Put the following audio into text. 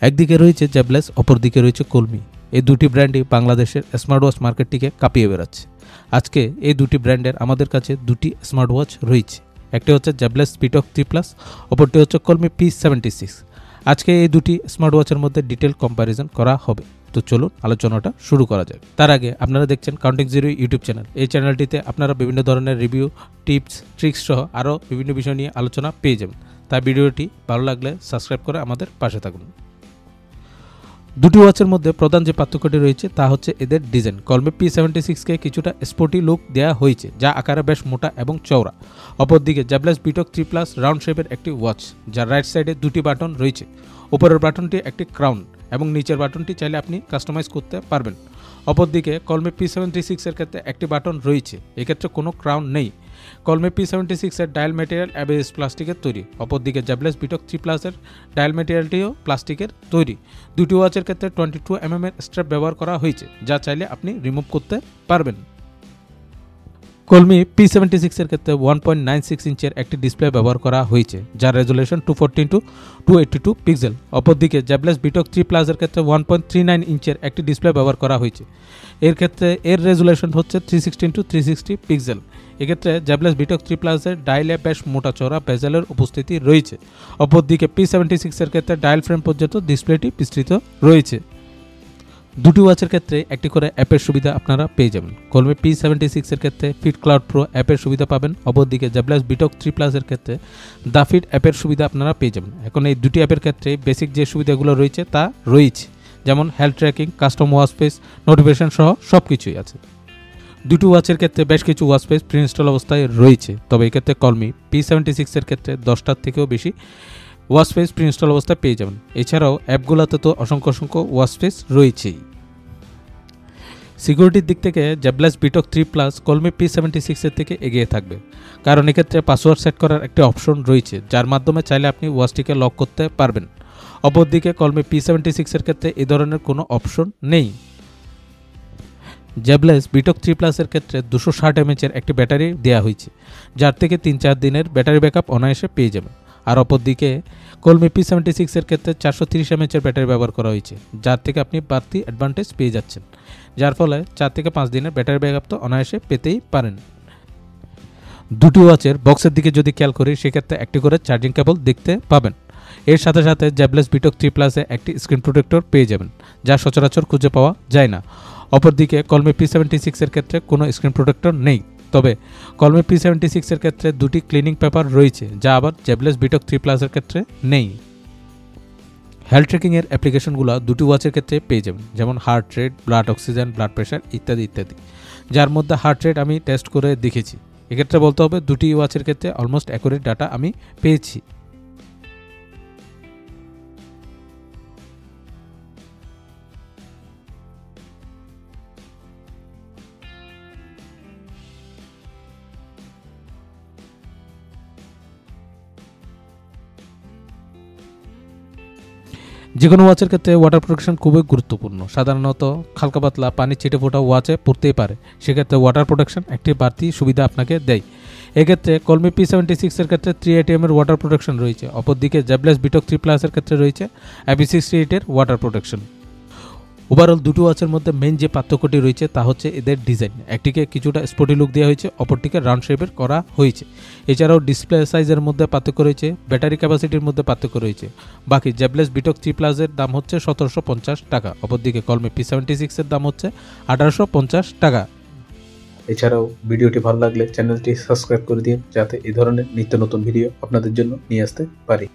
একদিকে রয়েছে জ্যাবলেস, অপরদিকে রয়েছে কলমি। এই দুটি ব্র্যান্ডই বাংলাদেশের স্মার্ট ওয়াচ মার্কেটটিকে কাঁপিয়ে বেড়াচ্ছে। আজকে এই দুটি ব্র্যান্ডের আমাদের কাছে দুটি স্মার্ট ওয়াচ রয়েছে। একটি হচ্ছে জ্যাবলেস স্পিটক 3+, অপরটি হচ্ছে কলমি P76। আজকে এই দুটি স্মার্ট ওয়াচের মধ্যে ডিটেল কম্প্যারিজন করা হবে। তো চলুন আলোচনাটা শুরু করা যাক। তার আগে আপনারা দেখছেন কাউন্টিং জিরো ইউটিউব চ্যানেল। এই চ্যানেলটিতে আপনারা বিভিন্ন ধরনের রিভিউ, টিপস, ট্রিক্স সহ আরও বিভিন্ন বিষয় নিয়ে আলোচনা পেয়ে যাবেন। তাই ভিডিওটি ভালো লাগলে সাবস্ক্রাইব করে আমাদের পাশে থাকুন। দুটি ওয়াচের মধ্যে প্রধান যে পার্থক্যটি রয়েছে তা হচ্ছে এদের ডিজাইন। কলমি P76কে কিছুটা স্পোর্টি লুক দেওয়া হয়েছে, যা আকারে বেশ মোটা এবং চওড়া। অপরদিকে জ্যাবলেস স্পিটক 3+ রাউন্ড শেপের একটি ওয়াচ, যার রাইট সাইডে দুটি বাটন রয়েছে। উপরের বাটনটি একটি ক্রাউন এবং নিচের বাটনটি চাইলে আপনি কাস্টমাইজ করতে পারবেন। অপরদিকে কলমি P76 এর ক্ষেত্রে একটি বাটন রয়েছে, এক্ষেত্রে কোনো ক্রাউন নেই। কলমি P76 এর ডায়াল ম্যাটেরিয়াল ABS প্লাস্টিকের তৈরি। অপরদিকে জ্যাবলেস স্পিটক 3+ এর ডায়াল ম্যাটেরিয়ালটিও প্লাস্টিকের তৈরি। দুটি ওয়াচের ক্ষেত্রে 22 mm এর স্ট্র্যাপ ব্যবহার করা হয়েছে, যা চাইলে আপনি রিমুভ করতে পারবেন। কলমি P76 এর ক্ষেত্রে 1.96 ইঞ্চের একটি ডিসপ্লে ব্যবহার করা হয়েছে, যার রেজুলেশন 240x282 পিক্সেল। অপরদিকে জ্যাবলেস স্পিটক 3+ এর ক্ষেত্রে 1.39 ইঞ্চের একটি ডিসপ্লে ব্যবহার করা হয়েছে। এর ক্ষেত্রে এর রেজুলেশন হচ্ছে 360x360 পিক্সেল। এক্ষেত্রে জ্যাবলেস স্পিটক 3+ এর ডায়ালে বেশ মোটা চওড়া বেজেলের উপস্থিতি রয়েছে। অপরদিকে P76 এর ক্ষেত্রে ডায়াল ফ্রেম পর্যন্ত ডিসপ্লেটি বিস্তৃত রয়েছে। দুটি ওয়াচের ক্ষেত্রে একটি করে অ্যাপের সুবিধা আপনারা পেয়ে যাবেন। কলমি P76 এর ক্ষেত্রে ফিট ক্লাউড প্রো অ্যাপের সুবিধা পাবেন। অপরদিকে জ্যাবলেস স্পিটক 3+ এর ক্ষেত্রে দ্য ফিট অ্যাপের সুবিধা আপনারা পেয়ে যাবেন। এখন এই দুটি অ্যাপের ক্ষেত্রে বেসিক যে সুবিধাগুলো রয়েছে তা রয়েছে, যেমন health tracking, custom watch page, notification সহ সব কিছুই আছে। দুটি ওয়াচের ক্ষেত্রে বেশ কিছু ওয়াচ পেজ প্রি ইনস্টল অবস্থায় রয়েছে, তবে এক্ষেত্রে কলমি P76 এর ক্ষেত্রে 10টার থেকেও বেশি ওয়াচ পেজ প্রি ইনস্টল অবস্থায় পেয়ে যাবেন। এছাড়াও অ্যাপগুলোতে তো অসংখ্য ওয়াচ পেজ রয়েছেই। সিকিউরিটির দিক থেকে জ্যাবলেস স্পিটক 3+ কলমি P76 এর থেকে এগিয়ে থাকবে, কারণ এক্ষেত্রে পাসওয়ার্ড সেট করার একটি অপশন রয়েছে, যার মাধ্যমে চাইলে আপনি ওয়াচটিকে লক করতে পারবেন। অপরদিকে কলমি P76 এর ক্ষেত্রে এই ধরনের কোনো অপশন নেই। জ্যাবলেস স্পিটক 3+ এর ক্ষেত্রে 260 mAh এর একটি ব্যাটারি দেওয়া হয়েছে, যার থেকে 3-4 দিনের ব্যাটারি ব্যাকআপ অনায়াসে পেয়ে যাবেন। আর অপরদিকে কলমি P76 এর ক্ষেত্রে 430 mAh এর ব্যাটারি ব্যবহার করা হয়েছে, যার থেকে আপনি বাড়তি অ্যাডভান্টেজ পেয়ে যাচ্ছেন, যার ফলে 4 থেকে 5 দিনের ব্যাটারি ব্যাকআপ তো অনায়াসে পেতেই পারেন। দুটি ওয়াচের বক্সের দিকে যদি খেয়াল করি, সেক্ষেত্রে একটি করে চার্জিং কেবল দেখতে পাবেন। এর সাথে সাথে জ্যাবলেস স্পিটক 3+ এ একটি স্ক্রিন প্রোটেক্টর পেয়ে যাবেন, যা সচরাচর খুঁজে পাওয়া যায় না। অপরদিকে কলমি P76 এর ক্ষেত্রে কোনো স্ক্রিন প্রোটেক্টর নেই, তবে কলমি P76 এর ক্ষেত্রে দুটি ক্লিনিং পেপার রয়েছে, যা আবার জ্যাবলেস স্পিটক 3+ এর ক্ষেত্রে নেই। হেলথ ট্র্যাকিং এর অ্যাপ্লিকেশনগুলো দুটি ওয়াচের ক্ষেত্রে পেয়ে যাবেন, যেমন heart rate, blood oxygen, blood pressure ইত্যাদি ইত্যাদি, যার মধ্যে হার্ট রেট আমি টেস্ট করে দেখেছি। এক্ষেত্রে বলতে হবে দুটি ওয়াচের ক্ষেত্রে অলমোস্ট অ্যাকুরেট ডাটা আমি পেয়েছি। যে কোনো ওয়াচের ক্ষেত্রে ওয়াটার প্রোটেকশন খুবই গুরুত্বপূর্ণ। সাধারণত হালকা পাতলা পানি ছিটে ফোটা ওয়াচে পড়তেই পারে, সেক্ষেত্রে ওয়াটার প্রোটেকশন একটি বাড়তি সুবিধা আপনাকে দেয়। এক্ষেত্রে কলমি P76 এর ক্ষেত্রে 3 ATM এর ওয়াটার প্রোটেকশন রয়েছে। অপরদিকে জ্যাবলেস স্পিটক 3+ এর ক্ষেত্রে রয়েছে IP68 এর ওয়াটার প্রোটেকশন। ওভারঅল দুটো ওয়াচের মধ্যে মেইন যে পার্থক্যটি রয়েছে তা হচ্ছে এদের ডিজাইন। একটিকে কিছুটা স্পোর্টি লুক দেওয়া হয়েছে, অপরটিকে রাউন্ড শেপের করা হয়েছে। এছাড়াও ডিসপ্লে সাইজের মধ্যে পার্থক্য রয়েছে, ব্যাটারি ক্যাপাসিটির মধ্যে পার্থক্য রয়েছে। বাকি জ্যাবলেস স্পিটক 3+ এর দাম হচ্ছে 1750 টাকা, অপরদিকে কলমি P76 এর দাম হচ্ছে 1850 টাকা। এছাড়াও ভিডিওটি ভালো লাগলে চ্যানেলটি সাবস্ক্রাইব করে দিন, যাতে এই ধরনের নিত্য নতুন ভিডিও আপনাদের জন্য নিয়ে আসতে পারি।